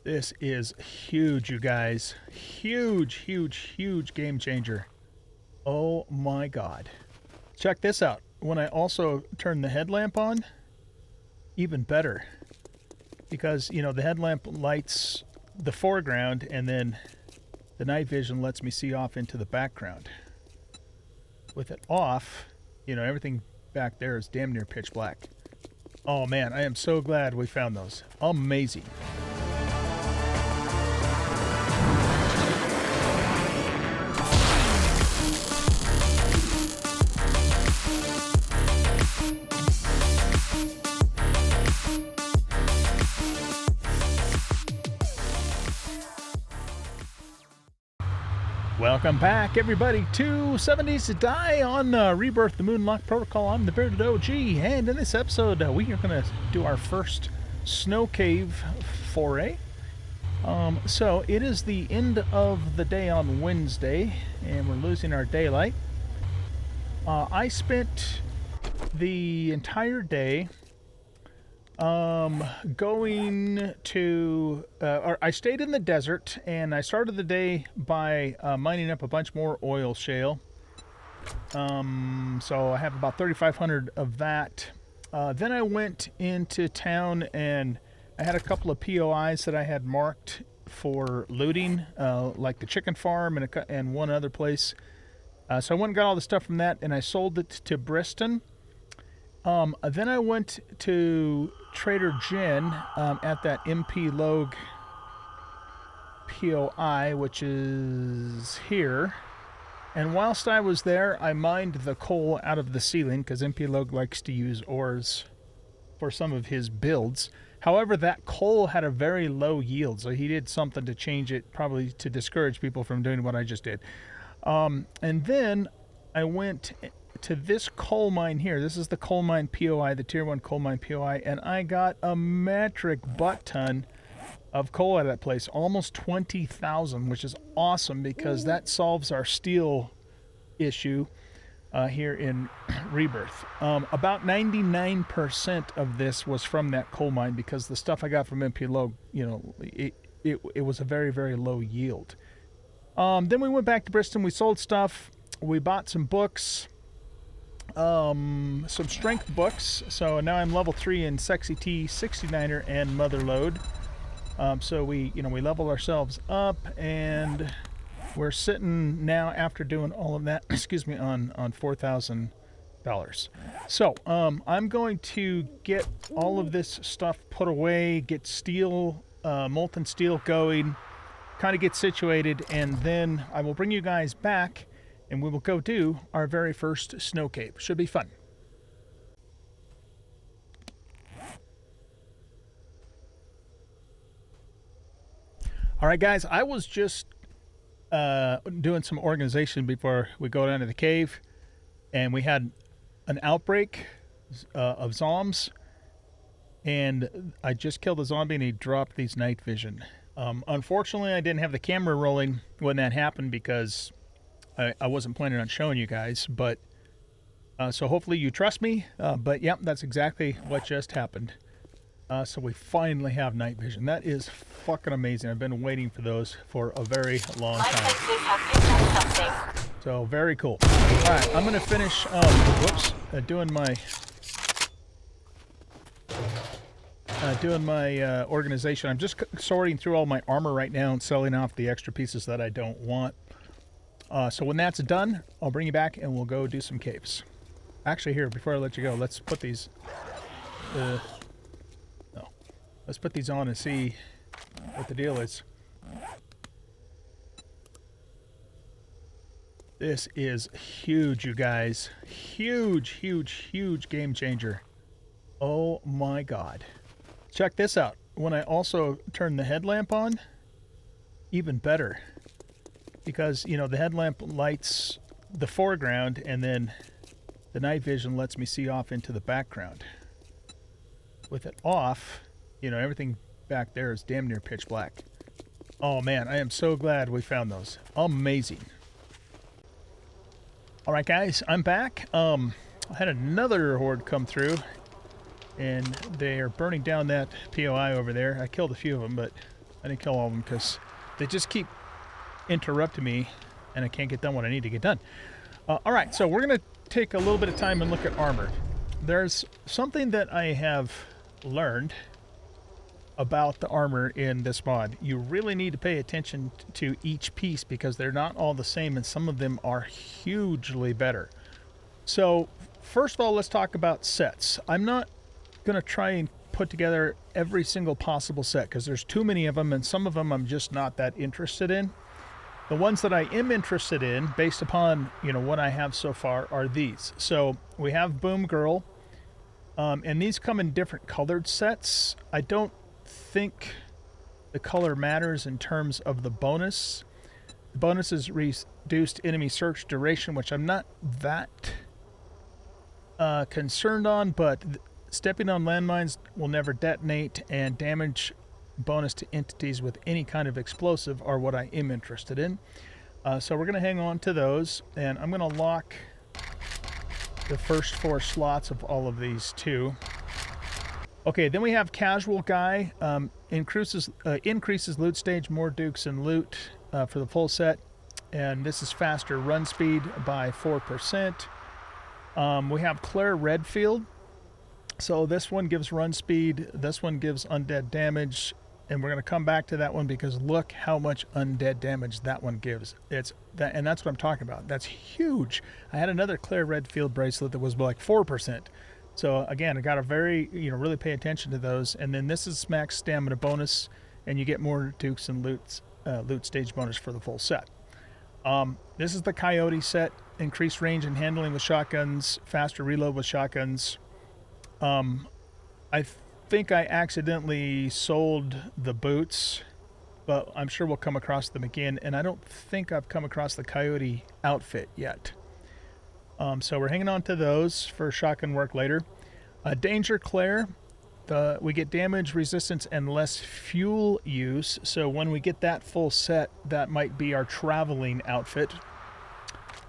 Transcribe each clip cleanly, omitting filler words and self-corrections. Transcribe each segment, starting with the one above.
This is huge, you guys. Huge, huge, huge game changer. Oh my God. Check this out. When I also turn the headlamp on, even better. Because, you know, the headlamp lights the foreground and then the night vision lets me see off into the background. With it off, you know, everything back there is damn near pitch black. Oh man, I am so glad we found those. Amazing. Welcome back, everybody, to 70s to Die on Rebirth the Moonlock Protocol. I'm the bearded OG, and in this episode, we are going to do our first snow cave foray. So it is the end of the day on Wednesday, and we're losing our daylight. I spent the entire day going to, or I stayed in the desert, and I started the day by mining up a bunch more oil shale. So I have about 3,500 of that. Then I went into town, and I had a couple of POIs that I had marked for looting, like the chicken farm and one other place. So I went and got all the stuff from that, and I sold it to Briston. Then I went to Trader Jen at that MP Log POI, which is here. And whilst I was there, I mined the coal out of the ceiling because MP Log likes to use ores for some of his builds. However, that coal had a very low yield, so he did something to change it, probably to discourage people from doing what I just did. And then I went to this coal mine here. This is the coal mine POI, the tier 1 coal mine POI, and I got a metric butt ton of coal out of that place, almost 20,000, which is awesome because that solves our steel issue here in Rebirth. About 99% of this was from that coal mine because the stuff I got from MP Low, you know, it was a very, very low yield. Then we went back to Bristol. We sold stuff. We bought some books. Some strength books. So now I'm level 3 in Sexy T, 69er, and Motherlode. So we leveled ourselves up, and we're sitting now after doing all of that, excuse me, on $4,000. So I'm going to get all of this stuff put away, get steel, molten steel going, kind of get situated, and then I will bring you guys back and we will go do our very first snow cave. Should be fun. All right, guys, I was just doing some organization before we go down to the cave, and we had an outbreak of zombies, and I just killed a zombie, and he dropped these night vision. Unfortunately, I didn't have the camera rolling when that happened because I wasn't planning on showing you guys, but so hopefully you trust me. But yeah, that's exactly what just happened. So we finally have night vision. That is fucking amazing. I've been waiting for those for a very long time. So very cool. All right, I'm gonna finish. Doing my organization. I'm just sorting through all my armor right now and selling off the extra pieces that I don't want. So when that's done, I'll bring you back and we'll go do some caves. Actually, here, before I let you go, let's put these... Let's put these on and see what the deal is. This is huge, you guys. Huge, huge, huge game changer. Oh my God. Check this out. When I also turn the headlamp on, even better. Because, you know, the headlamp lights the foreground and then the night vision lets me see off into the background. With it off, you know, everything back there is damn near pitch black. Oh man, I am so glad we found those. Amazing. All right, guys, I'm back. I had another horde come through, and they are burning down that POI over there. I killed a few of them, but I didn't kill all of them because they just keep interrupting me and I can't get done what I need to get done. All right, so we're going to take a little bit of time and look at armor. There's something that I have learned about the armor in this mod. You really need to pay attention to each piece because they're not all the same and some of them are hugely better. So first of all, let's talk about sets. I'm not going to try and put together every single possible set because there's too many of them and some of them I'm just not that interested in. The ones that I am interested in, based upon, you know, what I have so far, are these. So we have Boom Girl, and these come in different colored sets. I don't think the color matters in terms of the bonus. The bonus is reduced enemy search duration, which I'm not that concerned on, but stepping on landmines will never detonate, and damage bonus to entities with any kind of explosive are what I am interested in. So we're going to hang on to those, and I'm going to lock the first 4 slots of all of these too. Okay, then we have Casual Guy. Increases loot stage, more dukes and loot for the full set, and this is faster run speed by 4%. We have Claire Redfield. So this one gives run speed, this one gives undead damage, and we're going to come back to that one because look how much undead damage that one gives. It's that, and that's what I'm talking about. That's huge. I had another Claire Redfield bracelet that was like 4%. So again, I got to really pay attention to those. And then this is max stamina bonus, and you get more dukes and loot stage bonus for the full set. This is the Coyote set. Increased range and handling with shotguns, faster reload with shotguns. I think I accidentally sold the boots, but I'm sure we'll come across them again, and I don't think I've come across the Coyote outfit yet. So we're hanging on to those for shotgun work later. Danger Claire, we get damage, resistance, and less fuel use, so when we get that full set, that might be our traveling outfit.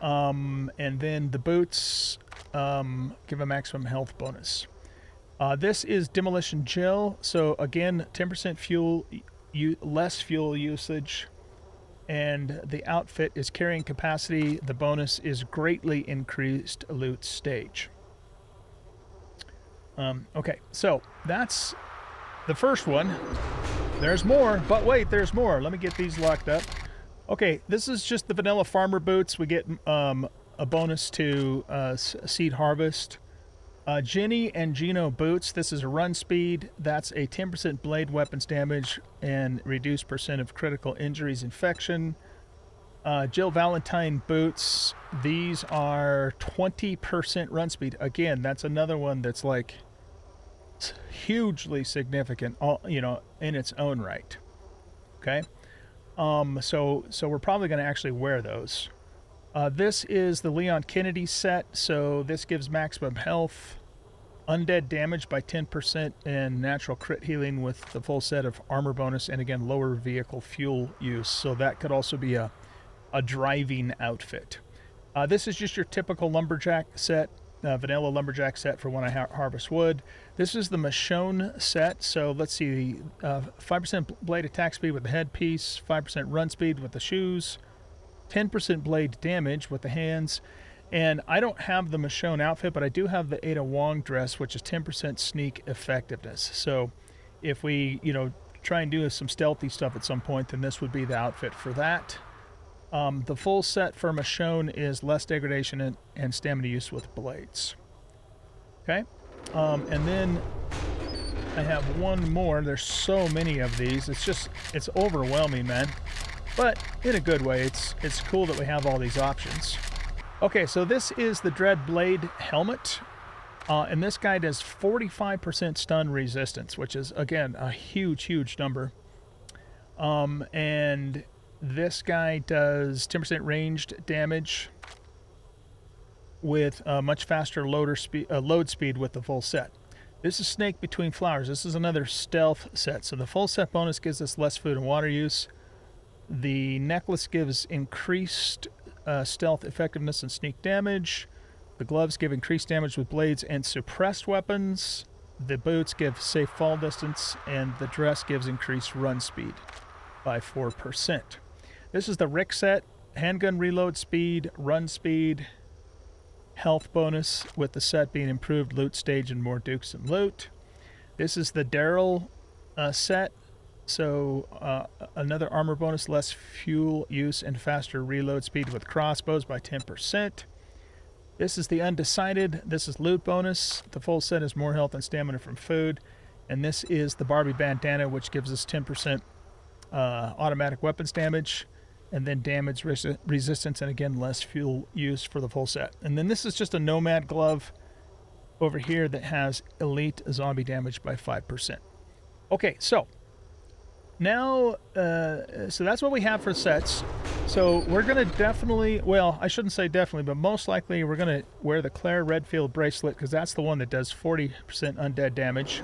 And then the boots give a maximum health bonus. This is Demolition Gel, so again, 10% fuel, less fuel usage, and the outfit is carrying capacity. The bonus is greatly increased loot stage. Okay, so that's the first one. There's more, but wait, there's more. Let me get these locked up. Okay, this is just the vanilla farmer boots. We get a bonus to seed harvest. Jenny and Gino boots. This is a run speed. That's a 10% blade weapons damage and reduced % of critical injuries infection. Jill Valentine boots. These are 20% run speed. Again, that's another one that's like hugely significant, in its own right. Okay. So we're probably going to actually wear those. This is the Leon Kennedy set, so this gives maximum health, undead damage by 10%, and natural crit healing with the full set of armor bonus, and again, lower vehicle fuel use, so that could also be a driving outfit. This is just your typical lumberjack set, vanilla lumberjack set for when I harvest wood. This is the Michonne set, so let's see, 5% blade attack speed with the headpiece, 5% run speed with the shoes, 10% blade damage with the hands, and I don't have the Michonne outfit, but I do have the Ada Wong dress, which is 10% sneak effectiveness. So if we, try and do some stealthy stuff at some point, then this would be the outfit for that. The full set for Michonne is less degradation and stamina use with blades. Okay, and then I have one more. There's so many of these. It's overwhelming, man. But in a good way, it's cool that we have all these options. Okay, so this is the Dread Blade helmet, and this guy does 45% stun resistance, which is, again, a huge number. And this guy does 10% ranged damage with a much faster load speed with the full set. This is Snake Between Flowers. This is another stealth set, so the full set bonus gives us less food and water use. The necklace gives increased stealth effectiveness and sneak damage. The gloves give increased damage with blades and suppressed weapons. The boots give safe fall distance, and the dress gives increased run speed. by 4%. This is the Rick set. Handgun reload speed, run speed, health bonus with the set being improved, loot stage, and more dukes and loot. This is the Daryl set. So another armor bonus, less fuel use, and faster reload speed with crossbows by 10%. This is the Undecided. This is loot bonus. The full set is more health and stamina from food. And this is the Barbie Bandana, which gives us 10% automatic weapons damage, and then damage resistance, and again, less fuel use for the full set. And then this is just a Nomad glove over here that has elite zombie damage by 5%. Okay, so now, so that's what we have for sets. So we're going to definitely, well, I shouldn't say definitely, but most likely we're going to wear the Claire Redfield bracelet, because that's the one that does 40% undead damage.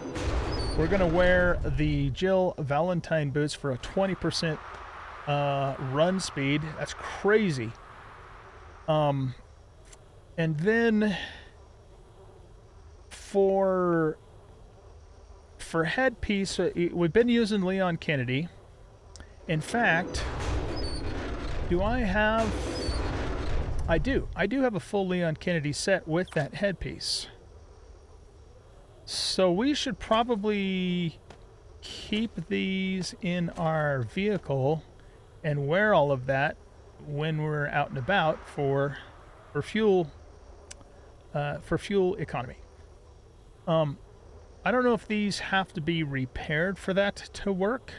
We're going to wear the Jill Valentine boots for a 20% run speed. That's crazy. And then for headpiece, we've been using Leon Kennedy. In fact, do I have... I do have a full Leon Kennedy set with that headpiece. So we should probably keep these in our vehicle and wear all of that when we're out and about for fuel economy. I don't know if these have to be repaired for that to work,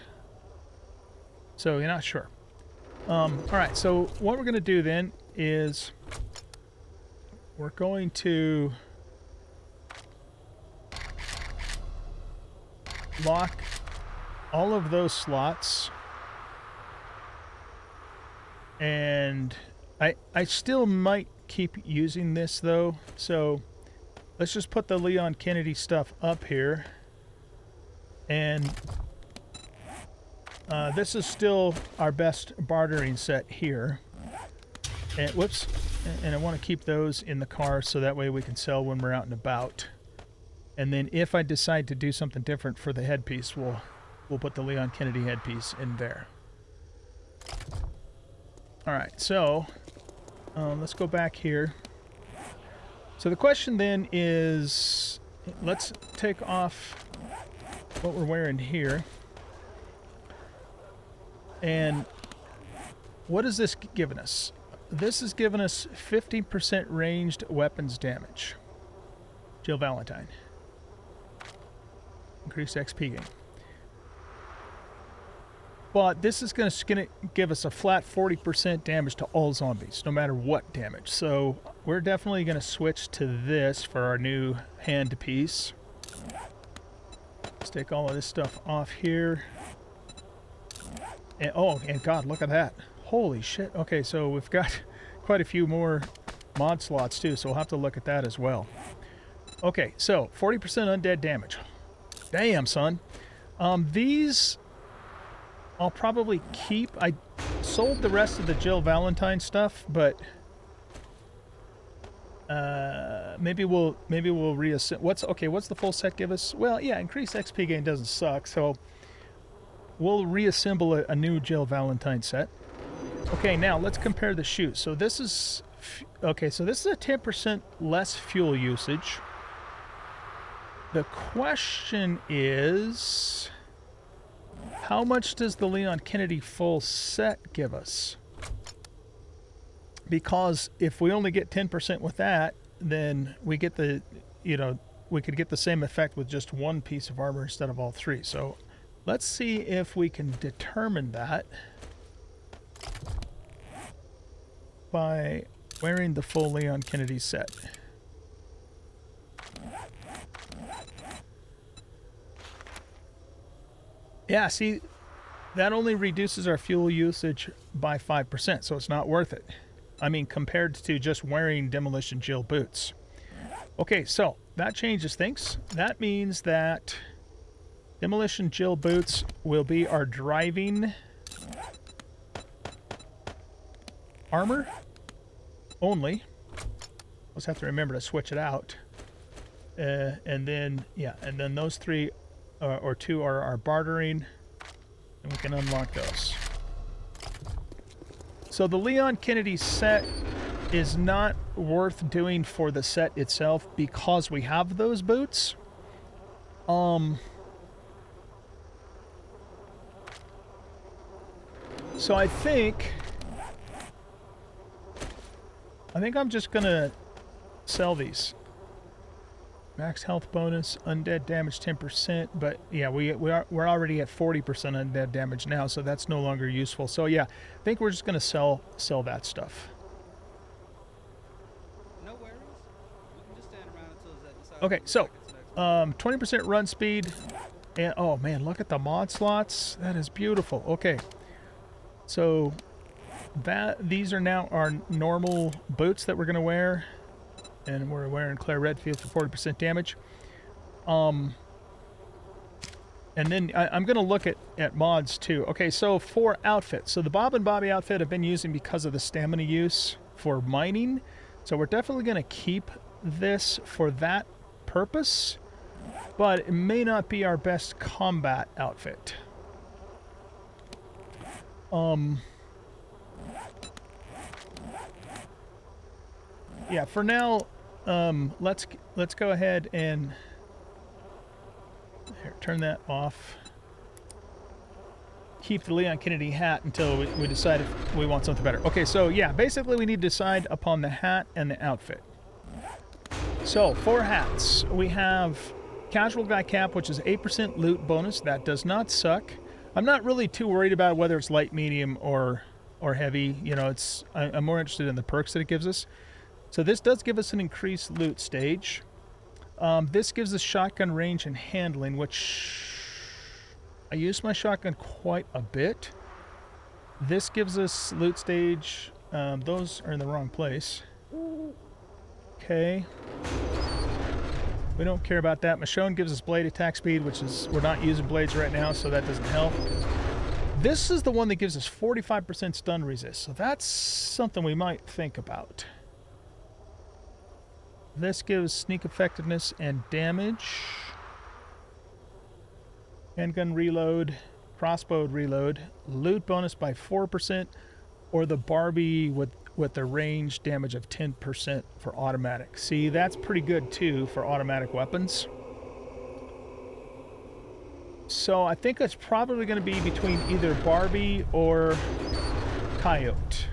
so you're not sure. All right, so what we're going to do then is we're going to lock all of those slots, and I still might keep using this though, so let's just put the Leon Kennedy stuff up here, and this is still our best bartering set here. And whoops, and I want to keep those in the car so that way we can sell when we're out and about. And then if I decide to do something different for the headpiece, we'll put the Leon Kennedy headpiece in there. All right, so let's go back here. So the question then is, let's take off what we're wearing here. And what is this giving us? This is giving us 50% ranged weapons damage. Jill Valentine. Increased XP gain. But this is going to give us a flat 40% damage to all zombies, no matter what damage. So we're definitely going to switch to this for our new hand piece. Let's take all of this stuff off here. And, oh, and God, look at that. Holy shit. Okay, so we've got quite a few more mod slots too, so we'll have to look at that as well. Okay, so 40% undead damage. Damn, son. These I'll probably keep. I sold the rest of the Jill Valentine stuff, but maybe we'll reassemble. What's the full set give us? Well, yeah, increased XP gain doesn't suck, so we'll reassemble a new Jill Valentine set. Okay, now let's compare the shoes. So this is a 10% less fuel usage. The question is, how much does the Leon Kennedy full set give us? Because if we only get 10% with that, then we get the, we could get the same effect with just one piece of armor instead of all three. So let's see if we can determine that by wearing the full Leon Kennedy set. Yeah, see, that only reduces our fuel usage by 5%, so it's not worth it. I mean, compared to just wearing Demolition Jill boots. Okay, so that changes things. That means that Demolition Jill boots will be our driving armor only. Let's have to remember to switch it out. And then those three or two are our bartering And we can unlock those. So the Leon Kennedy set is not worth doing for the set itself because we have those boots. So I think I'm just gonna sell these. Max health bonus, undead damage 10%, but yeah, we're already at 40% undead damage now, so that's no longer useful. So yeah, I think we're just gonna sell that stuff. No worries. We can just stand around until that decides. Okay, so 20% run speed, and oh man, look at the mod slots. That is beautiful. Okay, so these are now our normal boots that we're gonna wear. And we're wearing Claire Redfield for 40% damage. And then I'm going to look at mods too. Okay, so for outfits. So the Bob and Bobby outfit I've been using because of the stamina use for mining. So we're definitely going to keep this for that purpose. But it may not be our best combat outfit. Yeah, for now, let's go ahead and here, turn that off. Keep the Leon Kennedy hat until we decide if we want something better. Okay, so yeah, basically we need to decide upon the hat and the outfit. So for hats, we have Casual Guy Cap, which is 8% loot bonus. That does not suck. I'm not really too worried about whether it's light, medium, or heavy. You know, I'm more interested in the perks that it gives us. So this does give us an increased loot stage. This gives us shotgun range and handling, which I use my shotgun quite a bit. This gives us loot stage. Those are in the wrong place. Okay. We don't care about that. Michonne gives us blade attack speed, which is, we're not using blades right now, so that doesn't help. This is the one that gives us 45% stun resist, so that's something we might think about. This gives sneak effectiveness and damage. Handgun reload, crossbow reload, loot bonus by 4%, or the Barbie with the range damage of 10% for automatic. See, that's pretty good too for automatic weapons. So I think it's probably going to be between either Barbie or Coyote.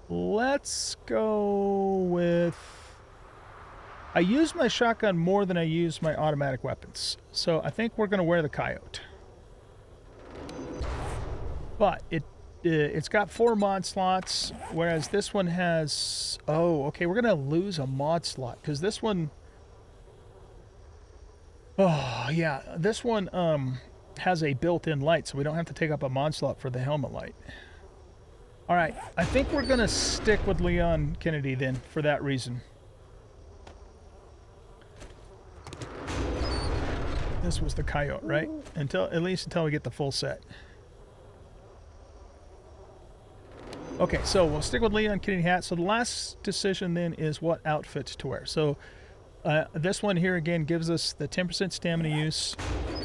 Let's go with... I use my shotgun more than I use my automatic weapons. So I think we're going to wear the Coyote. But it's got 4 mod slots, whereas this one has... Oh, okay, we're going to lose a mod slot, because this one... Oh, yeah, this one has a built-in light, so we don't have to take up a mod slot for the helmet light. Alright, I think we're going to stick with Leon Kennedy then, for that reason. This was the Coyote, right? At least until we get the full set. Okay, so we'll stick with Leon Kennedy hat. So the last decision then is what outfit to wear. So this one here again gives us the 10% stamina use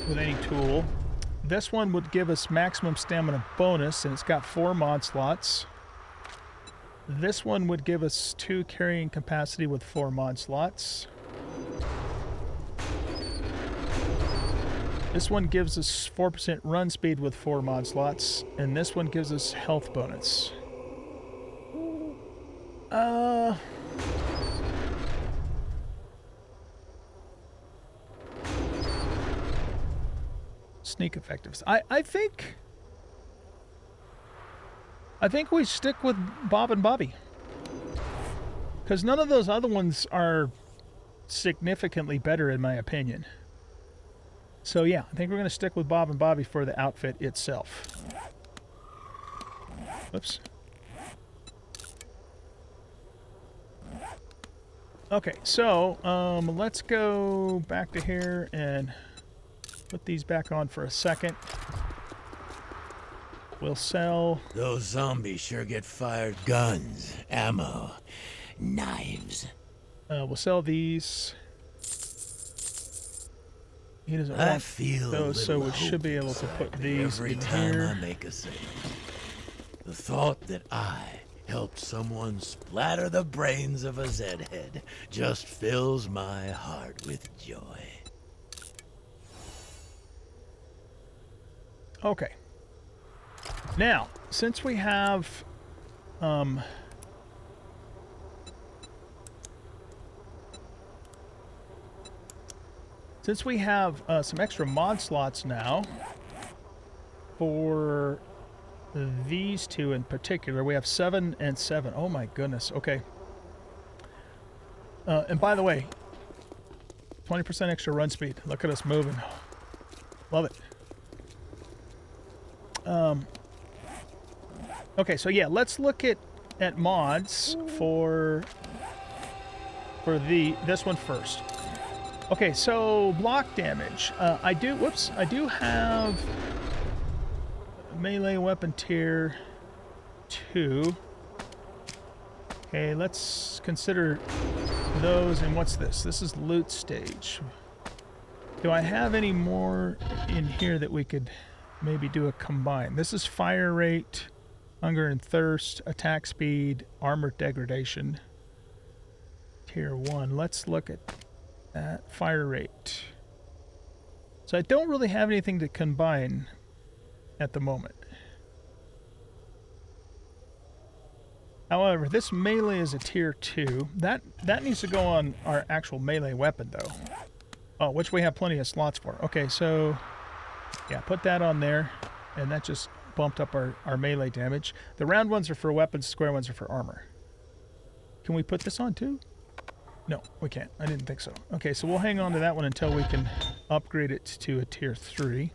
with any tool. This one would give us maximum stamina bonus, and it's got 4 mod slots. This one would give us 2 carrying capacity with 4 mod slots. This one gives us 4% run speed with 4 mod slots, and this one gives us health bonus. Sneak effectiveness. I think we stick with Bob and Bobby, because none of those other ones are significantly better in my opinion. So yeah, I think we're going to stick with Bob and Bobby for the outfit itself. Whoops. Okay, so let's go back to here and put these back on for a second. We'll sell... Those zombies sure get fired guns, ammo, knives. We'll sell these. He doesn't I want feel a those, so little we should be hope able to put inside me these every in time here. I make a save. The thought that I helped someone splatter the brains of a Zed-head just fills my heart with joy. Okay. Now, since we have some extra mod slots now for these two in particular, we have 7 and 7. Oh my goodness. Okay. And by the way, 20% extra run speed. Look at us moving. Love it. Okay, so yeah, let's look at mods for this one first. Okay, so block damage. I do have melee weapon tier 2. Okay, let's consider those. And what's this? This is loot stage. Do I have any more in here that we could maybe do a combine? This is fire rate, hunger and thirst, attack speed, armor degradation. Tier 1. Let's look at that. Fire rate. So I don't really have anything to combine at the moment. However, this melee is a tier 2. That needs to go on our actual melee weapon, though. Oh, which we have plenty of slots for. Okay, so yeah, put that on there, and that just bumped up our melee damage. The round ones are for weapons, square ones are for armor. Can we put this on too? No, we can't. I didn't think so. Okay, so we'll hang on to that one until we can upgrade it to a tier 3.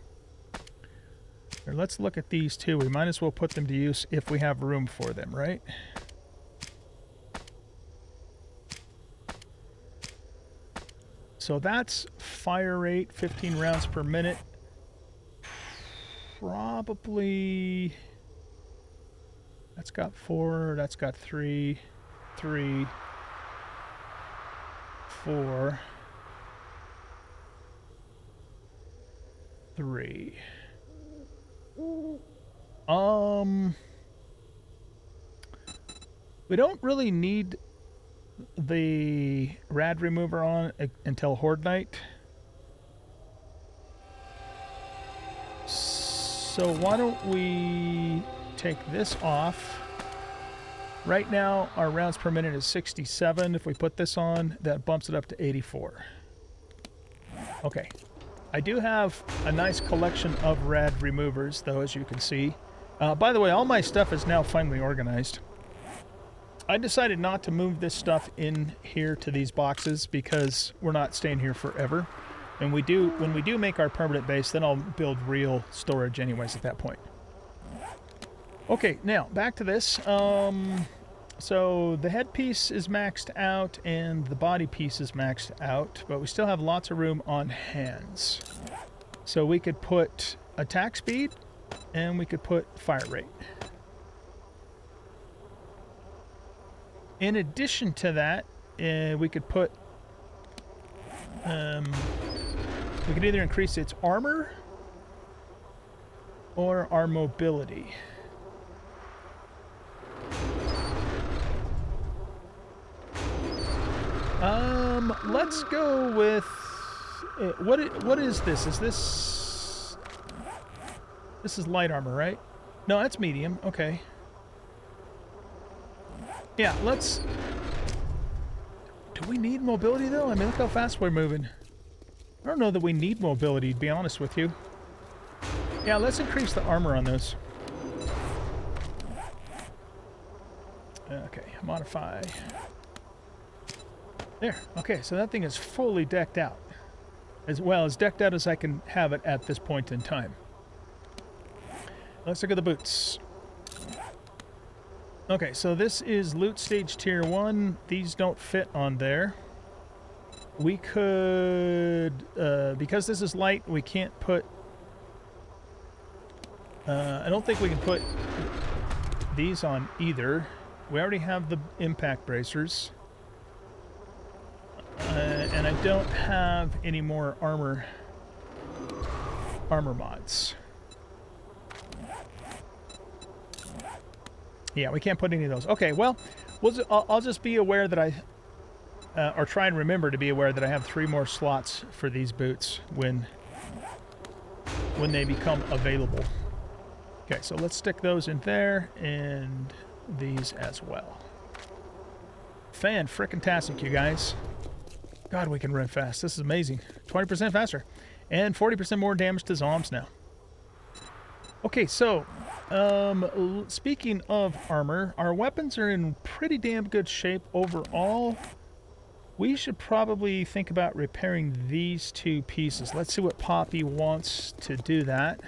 Here, let's look at these two. We might as well put them to use if we have room for them, right? So that's fire rate, 15 rounds per minute. Probably... That's got 4, that's got 3, 3, 4, 3. We don't really need the rad remover on until Horde Night. So why don't we take this off? Right now our rounds per minute is 67. If we put this on, that bumps it up to 84. Okay. I do have a nice collection of rad removers, though, as you can see. By the way, all my stuff is now finally organized. I decided not to move this stuff in here to these boxes because we're not staying here forever. And when we do make our permanent base, then I'll build real storage anyways at that point. Okay, now back to this. So the headpiece is maxed out and the body piece is maxed out, but we still have lots of room on hands. So we could put attack speed and we could put fire rate. In addition to that, we could put... we could either increase its armor or our mobility. Let's go with... what is this? Is this... This is light armor, right? No, that's medium. Okay. Yeah, let's... Do we need mobility, though? I mean, look how fast we're moving. I don't know that we need mobility, to be honest with you. Yeah, let's increase the armor on those. Okay, modify. There. Okay, so that thing is fully decked out. As well as decked out as I can have it at this point in time. Let's look at the boots. Okay, so this is loot stage tier 1. These don't fit on there. We could... because this is light, we can't put... I don't think we can put these on either. We already have the impact bracers. And I don't have any more armor armor mods. Yeah, we can't put any of those. Okay, well, I'll just be aware that or try and remember to be aware that I have 3 more slots for these boots when they become available. Okay, so let's stick those in there and these as well. Fan-frickin-tastic, you guys. God, we can run fast. This is amazing. 20% faster. And 40% more damage to zombies now. Okay, so, speaking of armor, our weapons are in pretty damn good shape overall. We should probably think about repairing these 2 pieces. Let's see what Poppy wants to do that.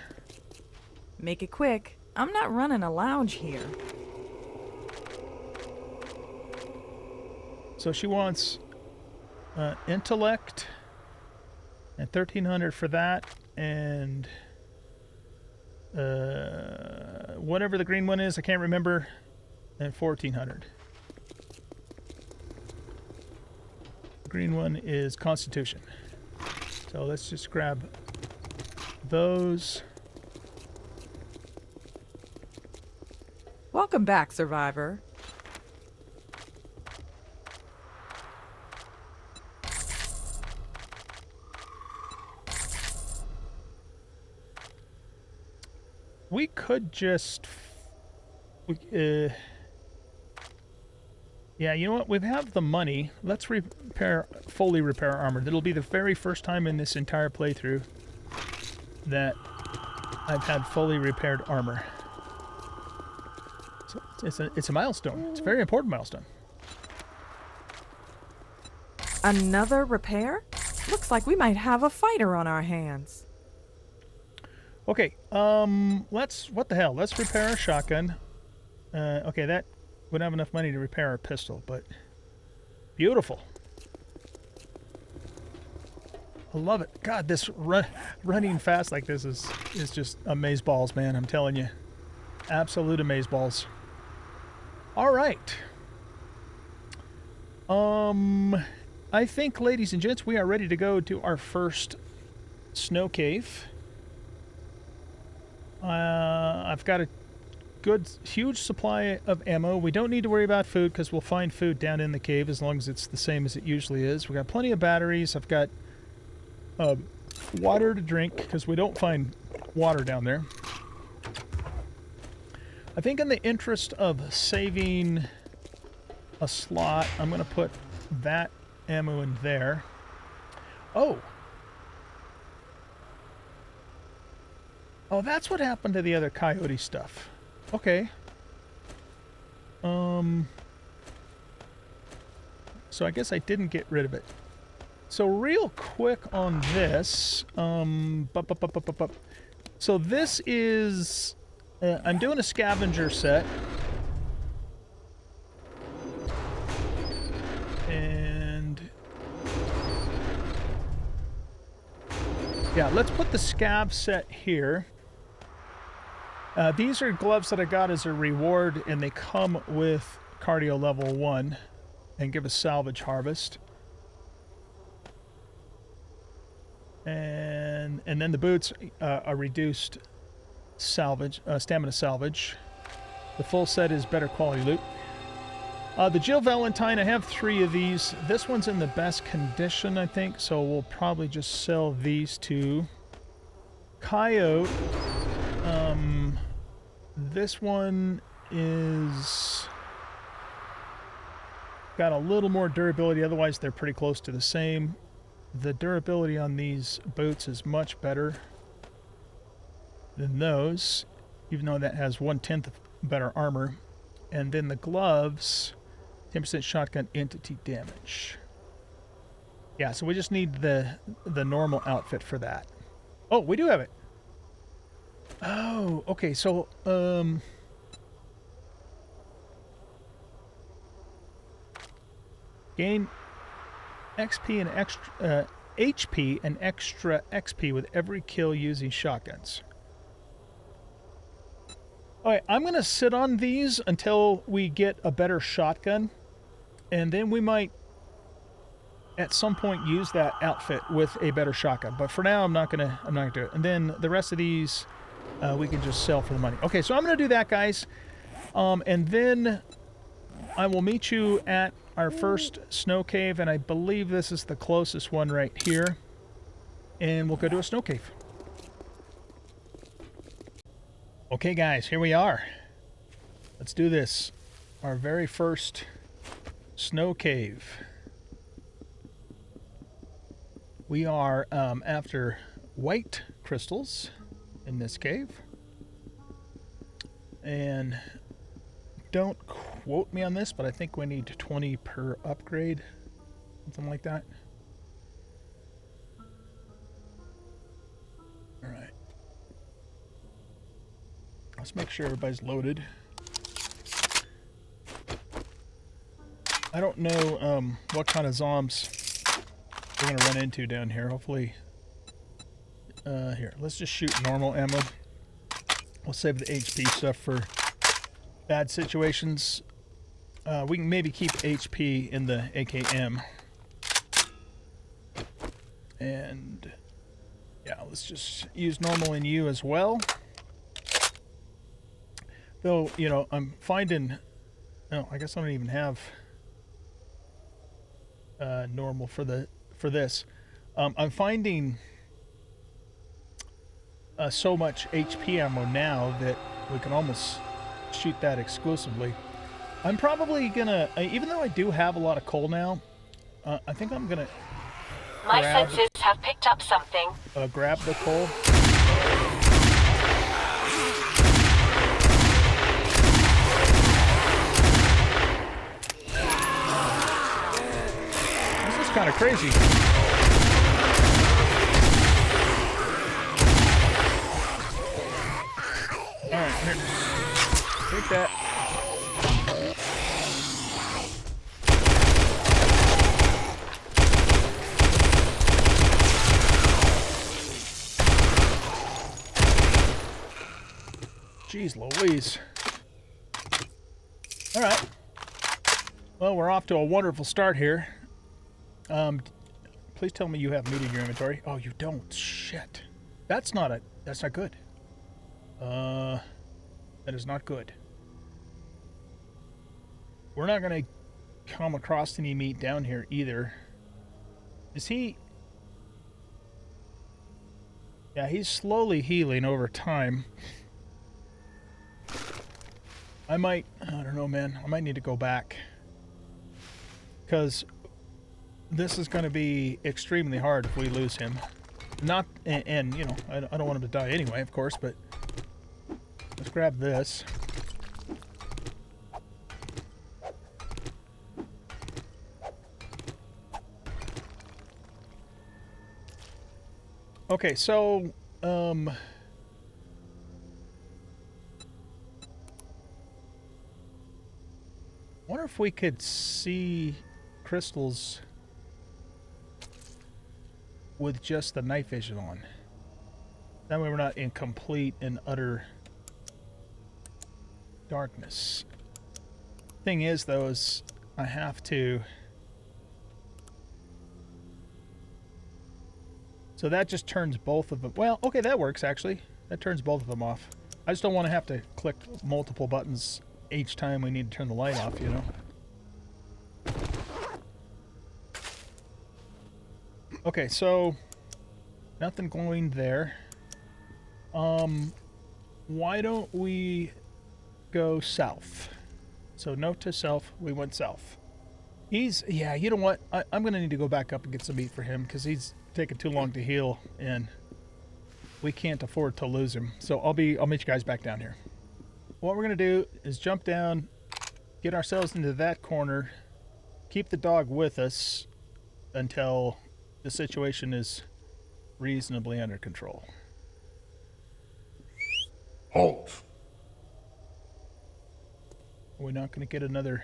Make it quick. I'm not running a lounge here. So she wants intellect and 1,300 for that, and whatever the green one is, I can't remember, and 1,400. The green one is Constitution. So let's just grab those. Welcome back, Survivor. We could just... yeah, you know what? We have the money. Let's fully repair armor. That'll be the very first time in this entire playthrough that I've had fully repaired armor. So it's a milestone. It's a very important milestone. Another repair? Looks like we might have a fighter on our hands. Okay, what the hell? Let's repair our shotgun. Okay, that wouldn't have enough money to repair our pistol, but beautiful. I love it. God, this running fast like this is just amazeballs, man. I'm telling you. Absolute amazeballs. All right. I think, ladies and gents, we are ready to go to our first snow cave. I've got a good, huge supply of ammo. We don't need to worry about food because we'll find food down in the cave as long as it's the same as it usually is. We've got plenty of batteries. I've got water to drink because we don't find water down there. I think in the interest of saving a slot, I'm going to put that ammo in there. Oh, that's what happened to the other coyote stuff. Okay. So I guess I didn't get rid of it. So real quick on this, so this is, I'm doing a scavenger set. And yeah, let's put the scab set here. These are gloves that I got as a reward, and they come with cardio level 1 and give us salvage harvest. And then the boots are reduced salvage, stamina salvage. The full set is better quality loot. The Jill Valentine, I have 3 of these. This one's in the best condition, I think, so we'll probably just sell these 2. Coyote. This one is got a little more durability, otherwise they're pretty close to the same. The durability on these boots is much better than those, even though that has 1/10 better armor. And then the gloves, 10% shotgun entity damage. Yeah, so we just need the normal outfit for that. Oh, we do have it. Oh, okay, so, gain XP and extra, HP and extra XP with every kill using shotguns. Alright, I'm going to sit on these until we get a better shotgun, and then we might at some point use that outfit with a better shotgun. But for now, I'm not gonna do it. And then the rest of these, we can just sell for the money. Okay, so I'm gonna do that, guys. And then I will meet you at our first snow cave, and I believe this is the closest one right here. And we'll go to a snow cave. Okay, guys, here we are. Let's do this. Our very first snow cave. We are after white crystals in this cave. And don't quote me on this, but I think we need 20 per upgrade. Something like that. Alright. Let's make sure everybody's loaded. I don't know what kind of zombs we're going to run into down here. Hopefully, here, let's just shoot normal ammo. We'll save the HP stuff for bad situations. We can maybe keep HP in the AKM. And, yeah, let's just use normal in you as well. Though, you know, I'm finding... No, I guess I don't even have normal for this. I'm finding so much HP ammo now that we can almost shoot that exclusively. I'm probably gonna, even though I do have a lot of coal now, I think I'm gonna My senses have picked up something. Grab the coal. This is kind of crazy. Alright, here. Take that. Jeez Louise. Alright. Well, we're off to a wonderful start here. Please tell me you have meat in your inventory. Oh, you don't. Shit. That's not good. That is not good. We're not gonna come across any meat down here either. Is he... Yeah, he's slowly healing over time. I don't know, man. I might need to go back. Because this is going to be extremely hard if we lose him. And you know, I don't want him to die anyway, of course, but let's grab this. Okay, so, wonder if we could see crystals with just the night vision on. That way we're not in complete and utter darkness. Thing is, though, is I have to... So that just turns both of them... Well, okay, that works, actually. That turns both of them off. I just don't want to have to click multiple buttons each time we need to turn the light off, you know? Okay, so... Nothing glowing there. Why don't we go south? So note to self, we went south. Yeah, you know what? I'm going to need to go back up and get some meat for him, because he's taking too long to heal, and we can't afford to lose him. So I'll meet you guys back down here. What we're going to do is jump down, get ourselves into that corner, keep the dog with us until the situation is reasonably under control. Halt! We're not going to get another...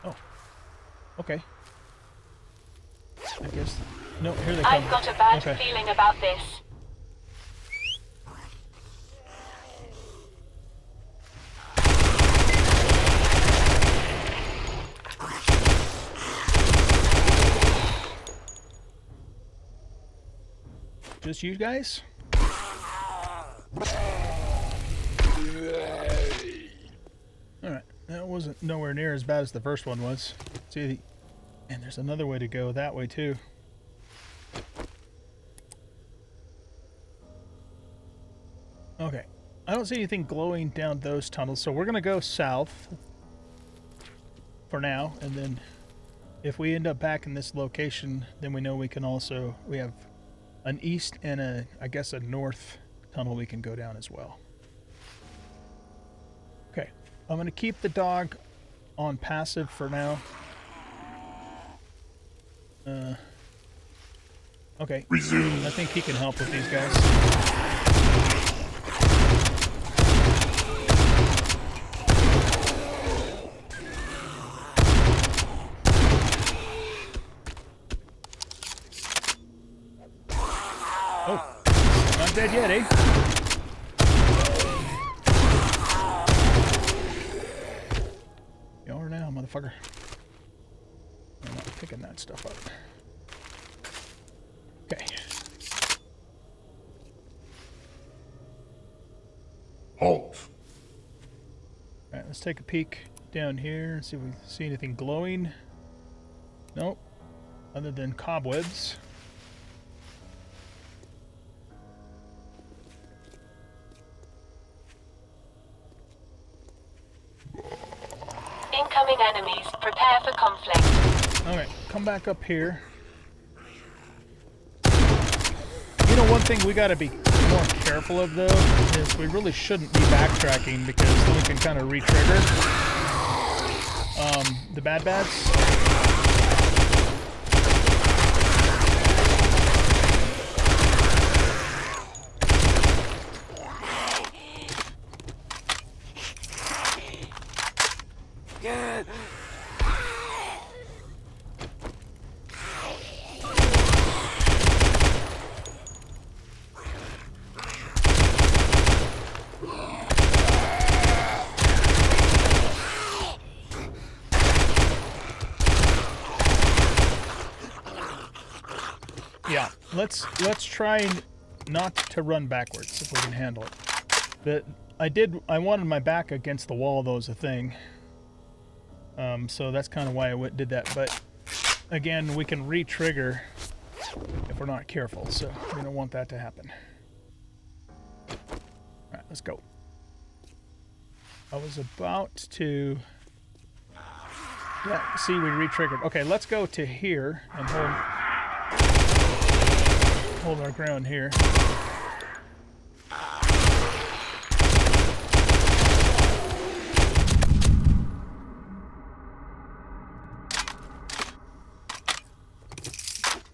Oh. Okay. I guess... No, here they come. I've got a bad feeling about this. Just you guys? Alright, that wasn't nowhere near as bad as the first one was. See, and there's another way to go that way too. Okay, I don't see anything glowing down those tunnels, so we're gonna go south for now, and then if we end up back in this location, then we know we can also, we have an east and a, I guess, a north tunnel we can go down as well. Okay, I'm going to keep the dog on passive for now. Okay. Resume. I think he can help with these guys. Oh, not dead yet, eh? You are now, motherfucker. I'm not picking that stuff up. Okay. Halt. Alright, let's take a peek down here and see if we see anything glowing. Nope. Other than cobwebs. Incoming enemies. Prepare for conflict. Alright, come back up here. You know, one thing we gotta be more careful of, though, is we really shouldn't be backtracking, because then we can kind of re-trigger the bad bats. Yeah, let's try not to run backwards if we can handle it. But I wanted my back against the wall, though, as a thing. So that's kind of why I did that. But again, we can re-trigger if we're not careful, so we don't want that to happen. Alright, let's go. I was about to... Yeah, see, we re-triggered. Okay, let's go to here and hold our ground here.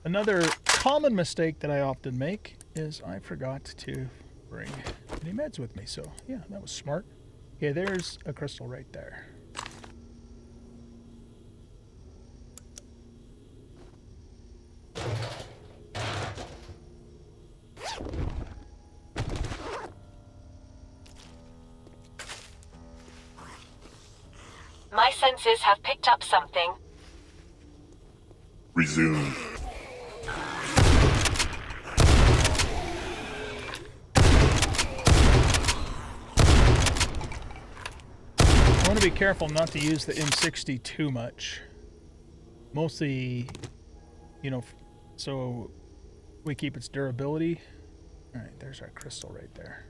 Another common mistake that I often make is I forgot to bring any meds with me, so yeah, that was smart. Okay, there's a crystal right there. My senses have picked up something. Resume. I want to be careful not to use the M60 too much. Mostly, you know, so we keep its durability. Alright, there's our crystal right there.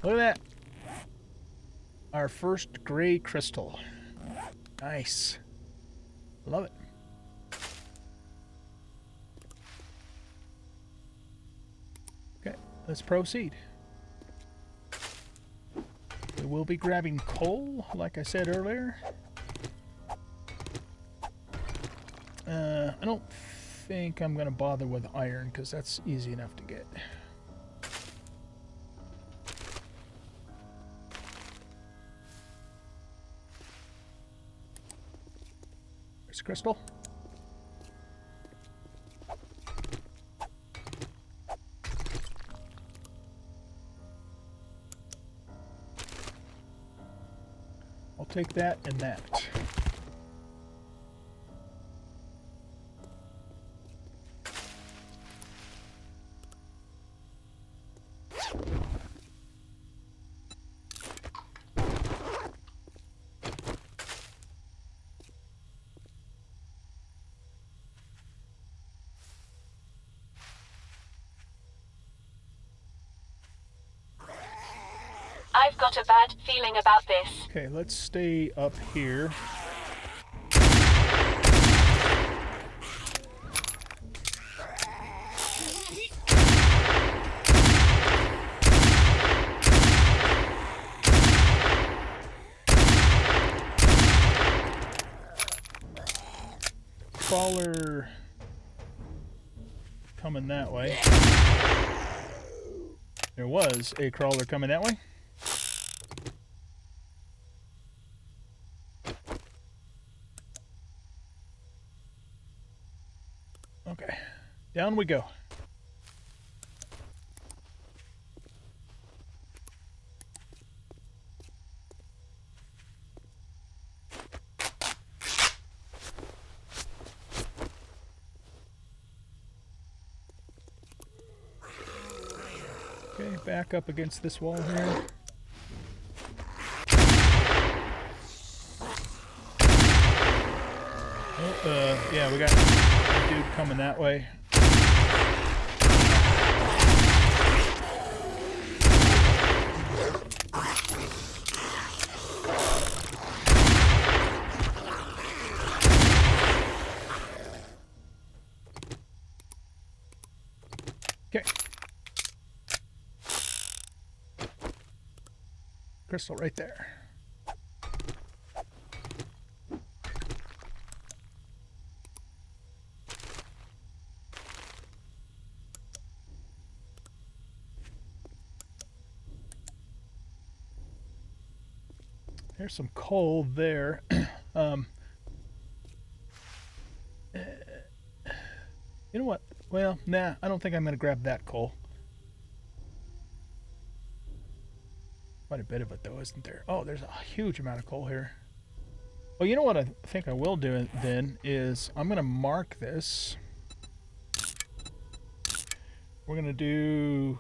Look at that. Our first gray crystal. Nice. Love it. Okay, let's proceed. We will be grabbing coal, like I said earlier. I don't think I'm going to bother with iron, because that's easy enough to get. There's crystal. I'll take that and that. I've got a bad feeling about this. Okay, let's stay up here. Crawler coming that way. There was a crawler coming that way. Okay, down we go. Okay, back up against this wall here. Oh, yeah, we got a dude coming that way. Okay. Crystal right there. There's some coal there. You know what? Well, nah, I don't think I'm going to grab that coal. Quite a bit of it, though, isn't there? Oh, there's a huge amount of coal here. Well, you know what I think I will do then is I'm going to mark this. We're going to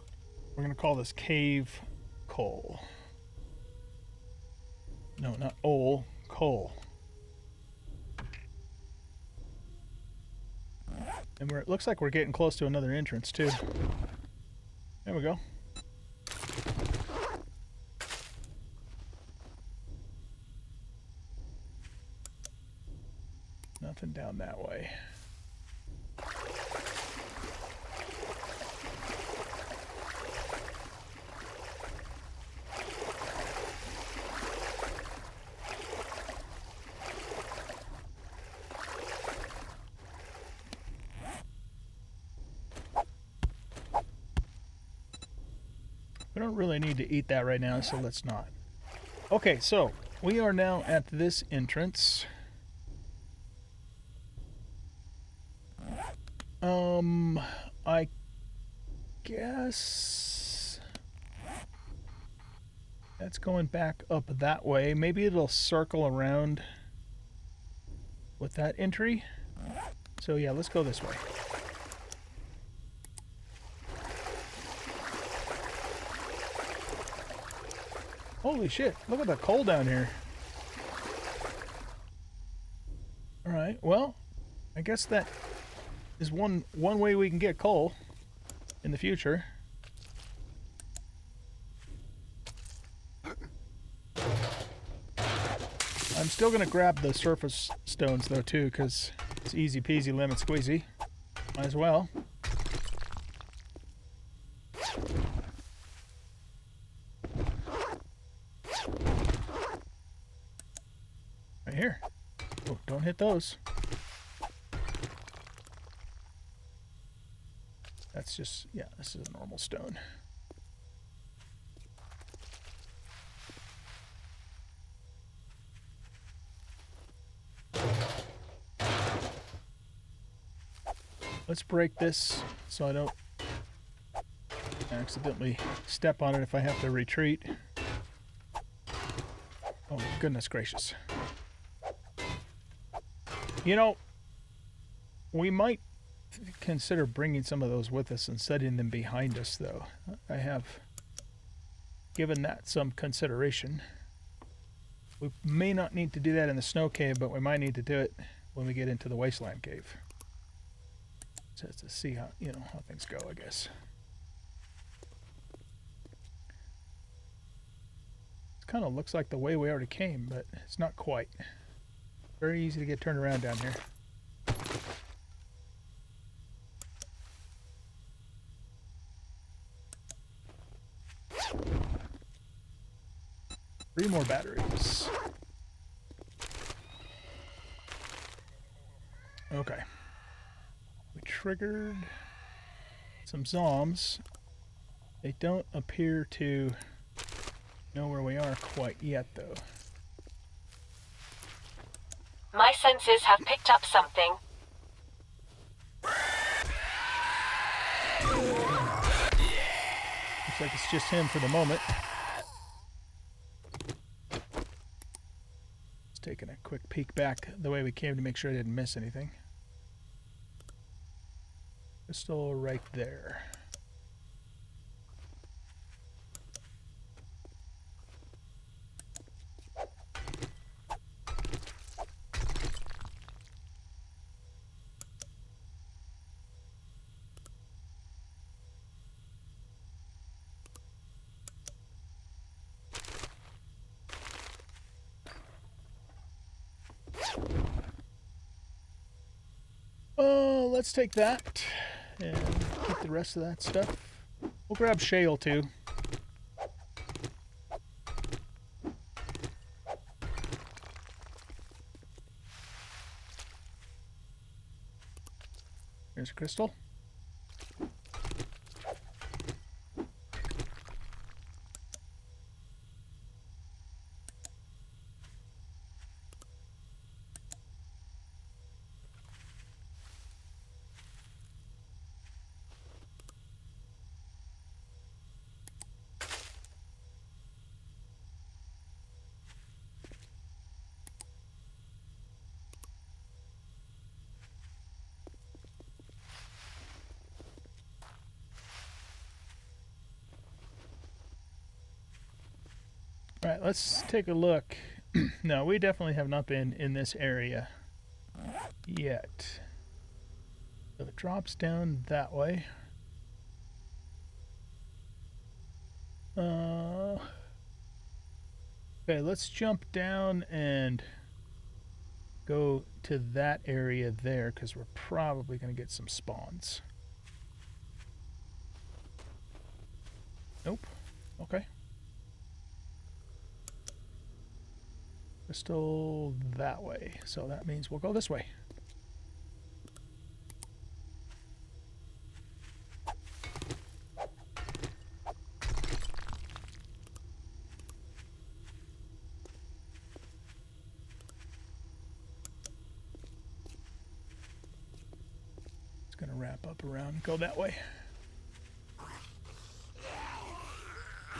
call this cave coal. No, not ole, coal. And it looks like we're getting close to another entrance, too. There we go. Nothing down that way. We don't really need to eat that right now, so let's not. Okay, so we are now at this entrance. I guess that's going back up that way. Maybe it'll circle around with that entry. So yeah, let's go this way. Holy shit, look at the coal down here. Alright, well, I guess that is one way we can get coal in the future. I'm still going to grab the surface stones though too, because it's easy peasy lemon squeezy. Might as well. Right here. Oh, don't hit those. That's just, yeah, this is a normal stone. Let's break this so I don't accidentally step on it if I have to retreat. Oh, goodness gracious. You know, we might consider bringing some of those with us and setting them behind us, though. I have given that some consideration. We may not need to do that in the snow cave, but we might need to do it when we get into the wasteland cave. Just to see how, you know, how things go, I guess. kind of looks like the way we already came, but it's not quite. Very easy to get turned around down here. Three more batteries. Okay. We triggered some zombies. They don't appear to know where we are quite yet, though. My senses have picked up something. Looks like it's just him for the moment. Just taking a quick peek back the way we came to make sure I didn't miss anything. Pistol right there. Oh, let's take that and keep the rest of that stuff. We'll grab shale too. Here's a crystal. All right, let's take a look. No, we definitely have not been in this area yet. So it drops down that way. Okay, let's jump down and go to that area there, because we're probably going to get some spawns. Nope. Okay. Crystal that way, so that means we'll go this way. It's gonna wrap up around and go that way.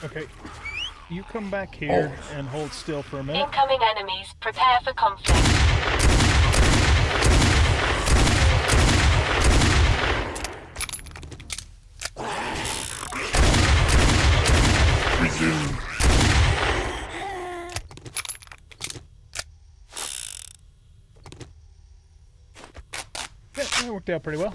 Okay. You come back here and hold still for a minute. Incoming enemies. Prepare for conflict. Resume. Yeah, that worked out pretty well.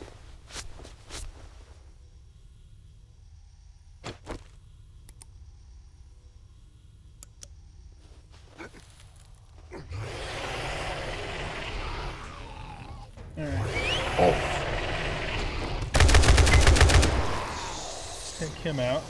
Take him out.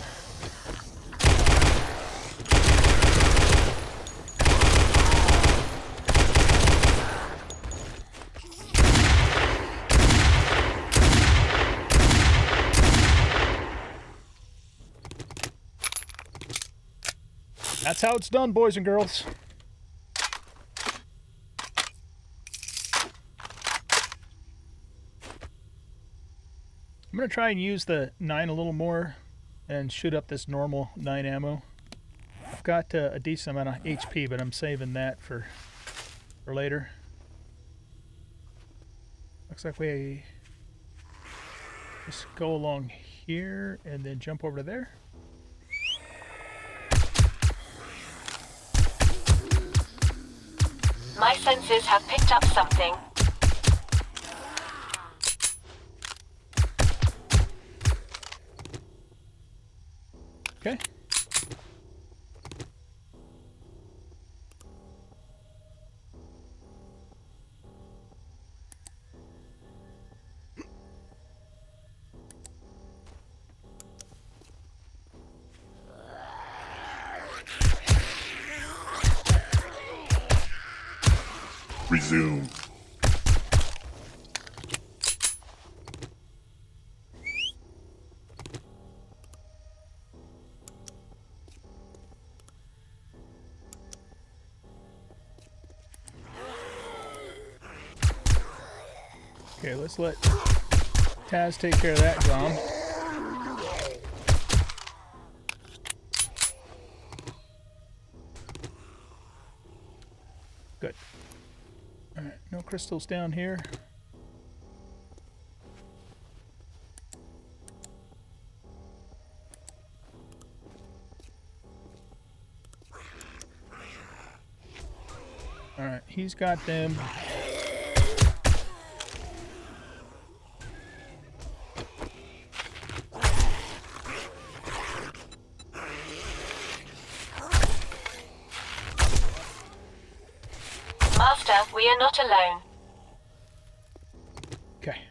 That's how it's done, boys and girls. I'm going to try and use the 9 a little more and shoot up this normal 9 ammo. I've got a decent amount of HP, but I'm saving that for later. Looks like we just go along here and then jump over to there. My senses have picked up something. Okay. soon. Okay, let's let Taz take care of that grom. Good. Alright, no crystals down here. Alright, he's got them. Master, we are not alone. Okay.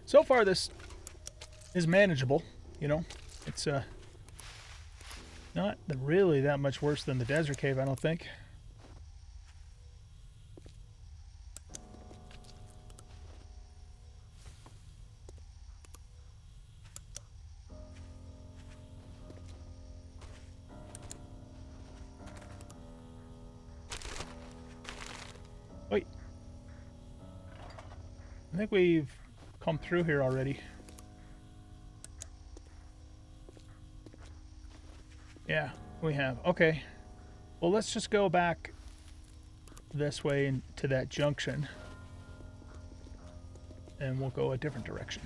So far, this is manageable. You know, it's not really that much worse than the desert cave, I don't think. Wait. I think we've come through here already. Yeah, we have. Okay. Well, let's just go back this way to that junction. And we'll go a different direction.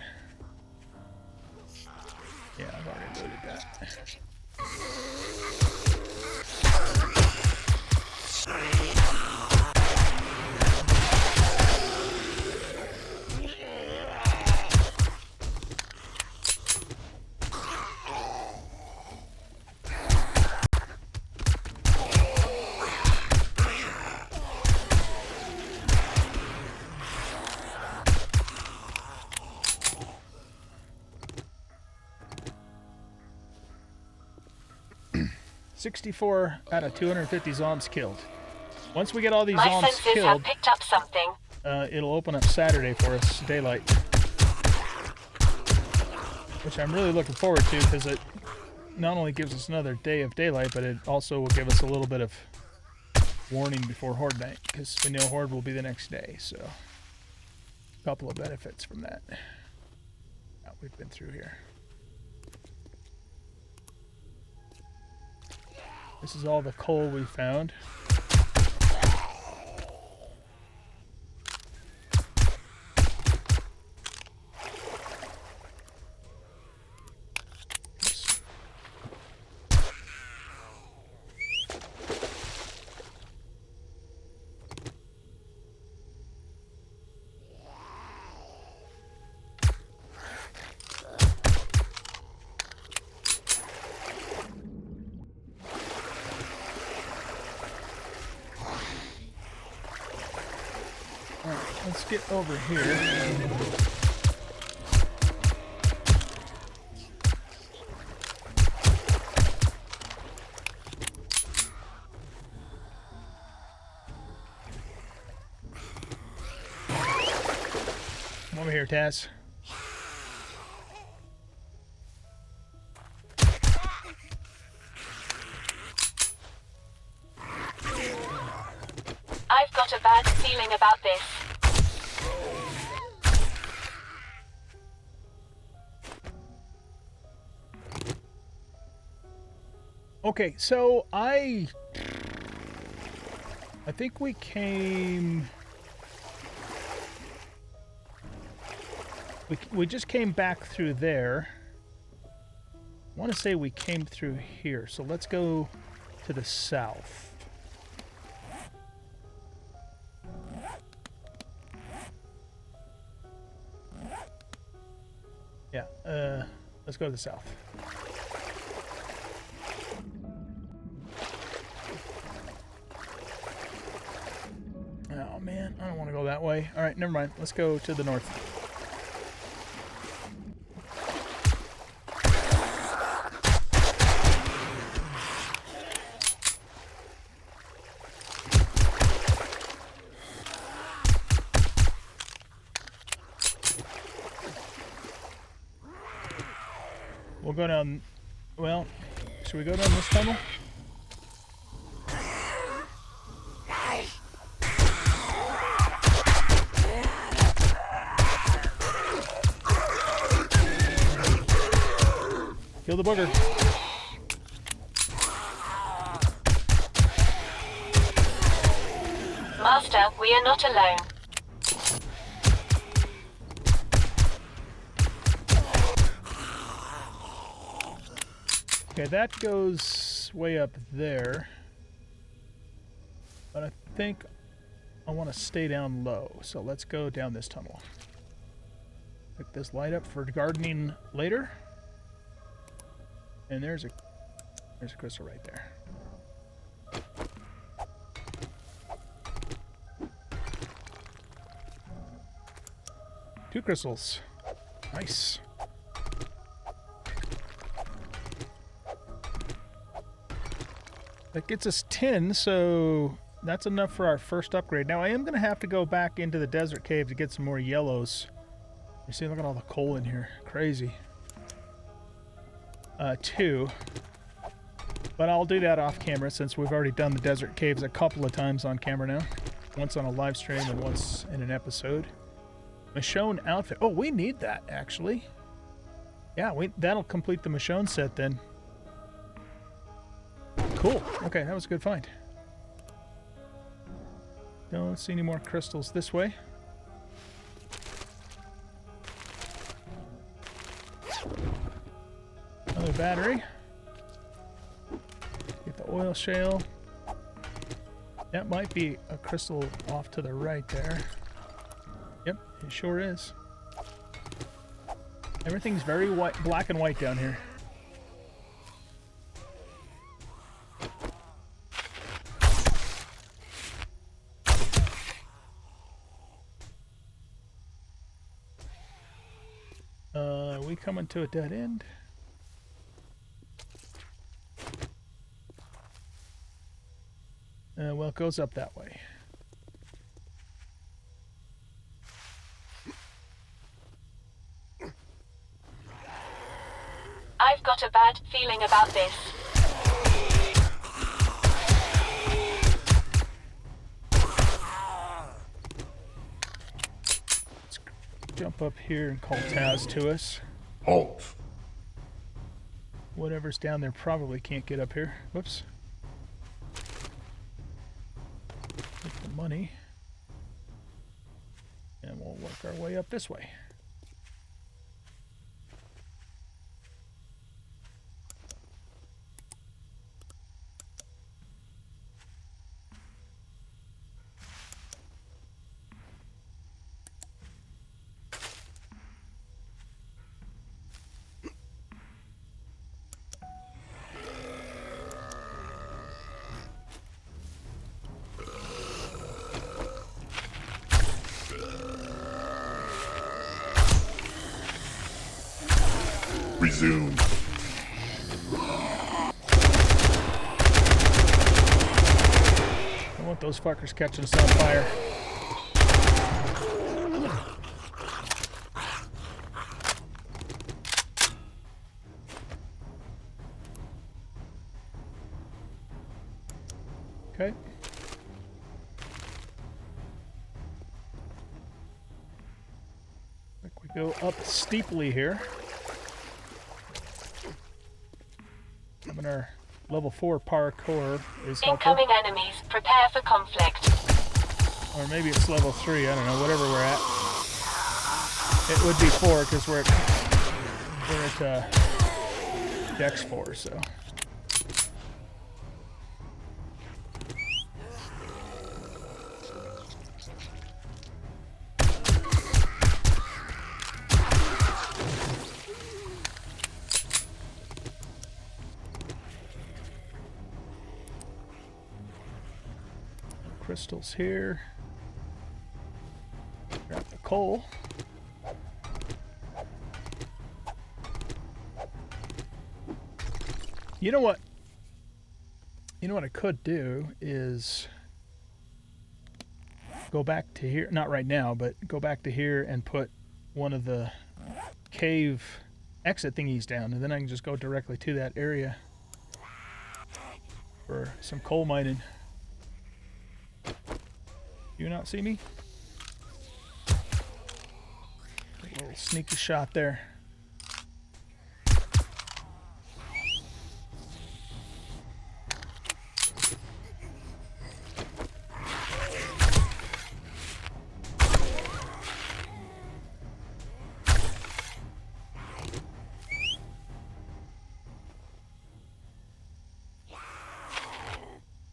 Yeah, I've already loaded that. $64 out of 250 zombies killed. Once we get all these My zombies senses have killed, picked up something. it'll open up Saturday for us, daylight. Which I'm really looking forward to, because it not only gives us another day of daylight, but it also will give us a little bit of warning before Horde night, because we know Horde will be the next day, so a couple of benefits from that. Now we've been through here. This is all the coal we found. Let's get over here. Come over here, Taz. I've got a bad feeling about this. Okay, so I think we came... We just came back through there. I want to say we came through here, so let's go to the south. Yeah, let's go to the south. Oh man, I don't want to go that way. Alright, never mind. Let's go to the north. We'll go down... Well, should we go down this tunnel? Kill the booger. Master, we are not alone. Okay, that goes way up there. But I think I want to stay down low. So let's go down this tunnel. Pick this light up for gardening later. And there's a crystal right there. Two crystals. Nice. That gets us 10, so that's enough for our first upgrade. Now I am going to have to go back into the desert cave to get some more yellows. You see, look at all the coal in here. Crazy. 2. But I'll do that off camera since we've already done the desert caves a couple of times on camera now. Once on a live stream and once in an episode. Michonne outfit. Oh, we need that, actually. Yeah, that'll complete the Michonne set then. Cool. Okay, that was a good find. Don't see any more crystals this way. Another battery. Get the oil shale. That might be a crystal off to the right there. Yep, it sure is. Everything's very white, black and white down here. Are we coming to a dead end? Well, it goes up that way. I've got a bad feeling about this. Let's jump up here and call Taz to us. Halt. Whatever's down there probably can't get up here. Whoops. Take the money. And we'll work our way up this way. Resume. I want those fuckers catching us on fire. Okay. Like we go up steeply here. Having our level 4 parkour is helpful. Incoming enemies, prepare for conflict. Or maybe it's level 3, I don't know, whatever we're at. It would be 4 because we're at Dex 4, so. Crystals here. Grab the coal. You know what? You know what I could do is go back to here. Not right now, but go back to here and put one of the cave exit thingies down, and then I can just go directly to that area for some coal mining. You not see me? A little sneaky shot there.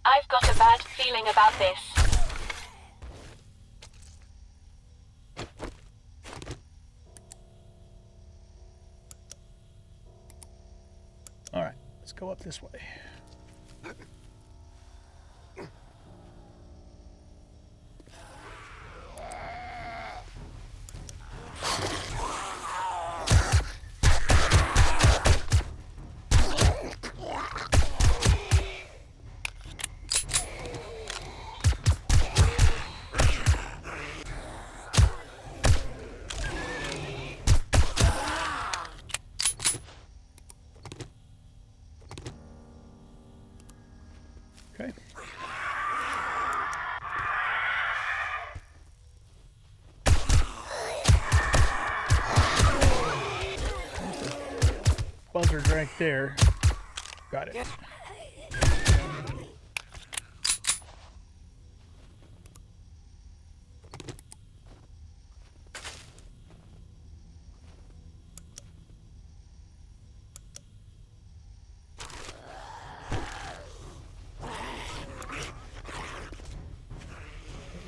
I've got a bad feeling about this. All right, let's go up this way. Okay. Buzzard right there. Got it.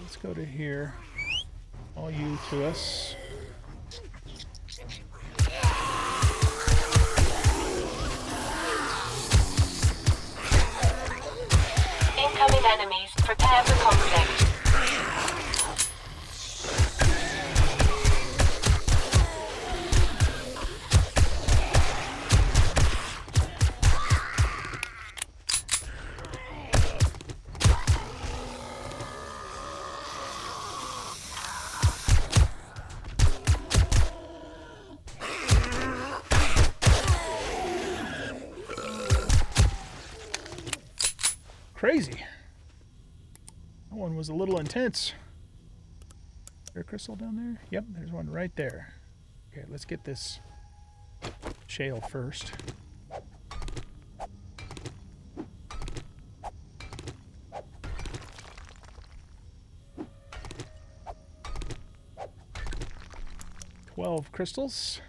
Let's go to here. All you to us. Incoming enemies. Prepare for conflict. Crazy. That one was a little intense. Is there a crystal down there? Yep, there's one right there. Okay, let's get this shale first. $12 crystals.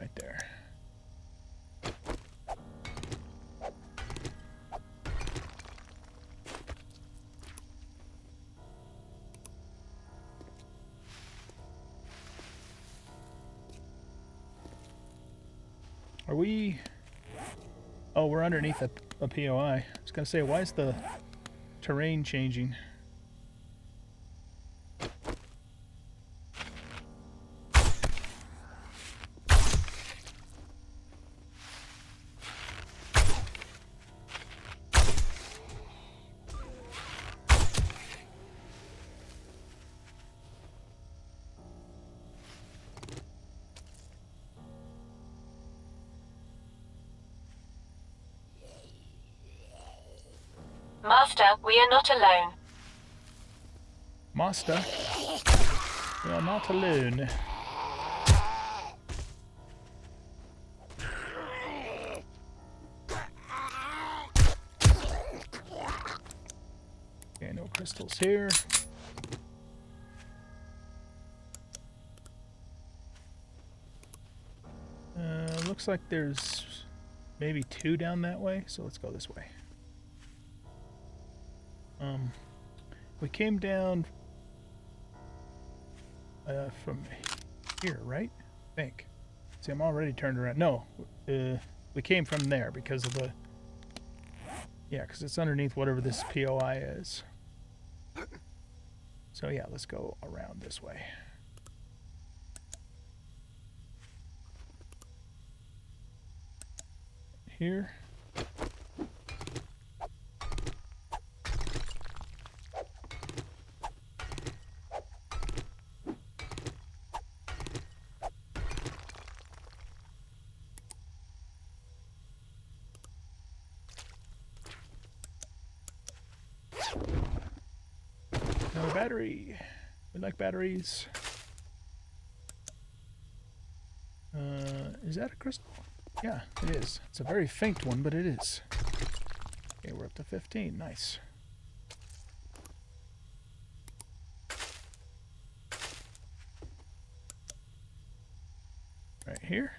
Right there. Are we... Oh, we're underneath a POI. I was going to say, why is the terrain changing? Master, we are not alone. Master, we are not alone. Okay, no crystals here. Looks like there's maybe 2 down that way, so let's go this way. We came down from here, right? I think. See, I'm already turned around. No, we came from there because of the... Yeah, because it's underneath whatever this POI is. So yeah, let's go around this way. here. No battery. We like batteries. Is that a crystal? Yeah, it is. It's a very faint one, but it is. Okay, we're up to 15. Nice. Right here.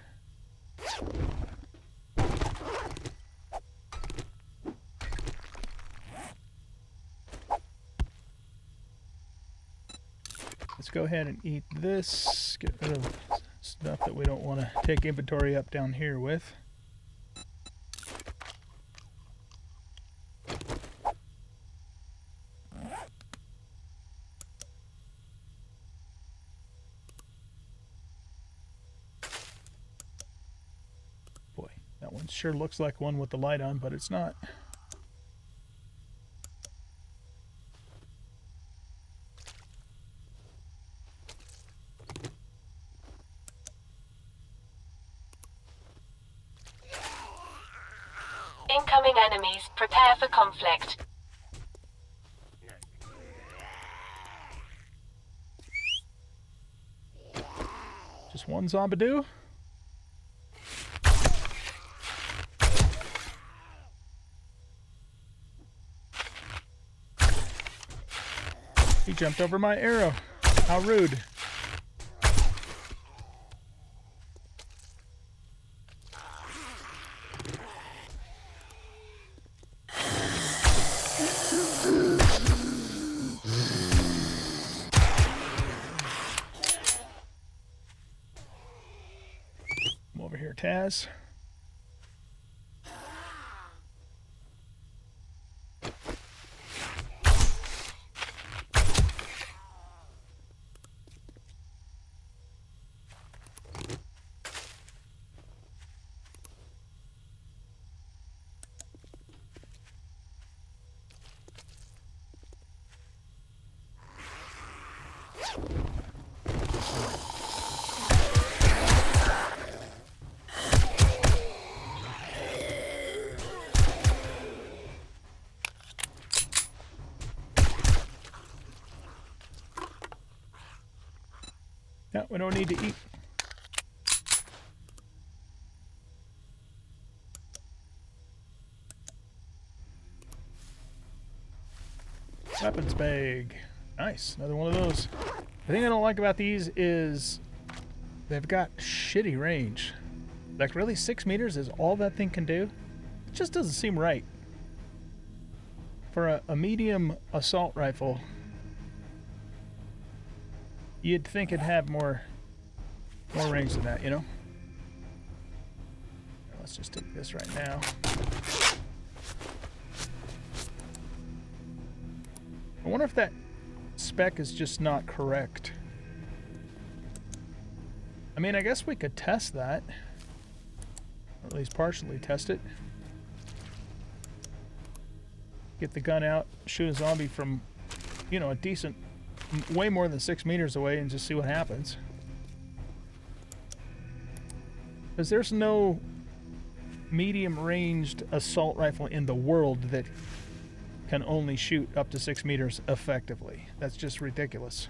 Let's go ahead and eat this. Get rid of stuff that we don't want to take inventory up down here with. Boy, that one sure looks like one with the light on, but it's not. Incoming enemies. Prepare for conflict. Just one zombie-doo? He jumped over my arrow. How rude. Come over here, Taz. No, we don't need to eat. Weapons bag. Nice, another one of those. The thing I don't like about these is they've got shitty range. Like, really, 6 meters is all that thing can do? It just doesn't seem right. For a medium assault rifle, you'd think it'd have more range than that, you know? Let's just take this right now. I wonder if that spec is just not correct. I mean, I guess we could test that. Or at least partially test it. Get the gun out, shoot a zombie from, you know, a decent, way more than 6 meters away and just see what happens. Because there's no medium-ranged assault rifle in the world that can only shoot up to 6 meters effectively. That's just ridiculous.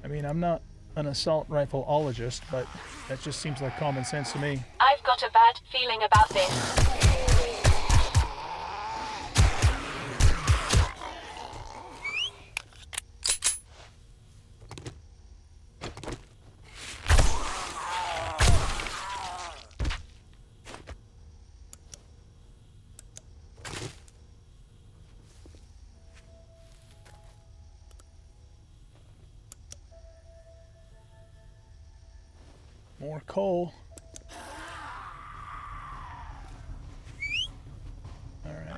I mean, I'm not an assault rifleologist, but that just seems like common sense to me. I've got a bad feeling about this. More coal. All right.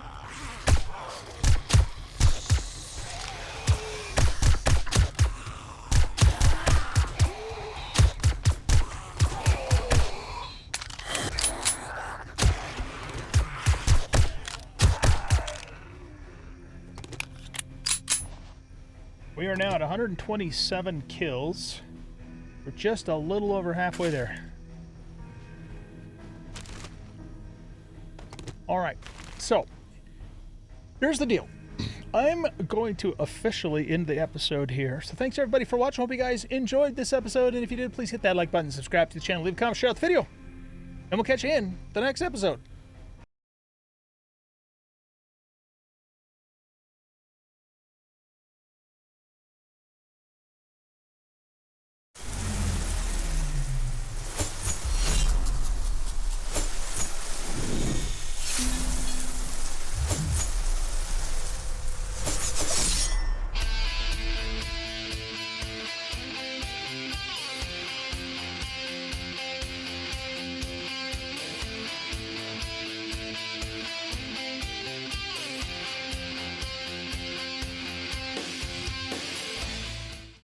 are now at 127 kills. We're just a little over halfway there. Alright, so here's the deal. I'm going to officially end the episode here. So thanks everybody for watching. Hope you guys enjoyed this episode. And if you did, please hit that like button, subscribe to the channel, leave a comment, share out the video. And we'll catch you in the next episode.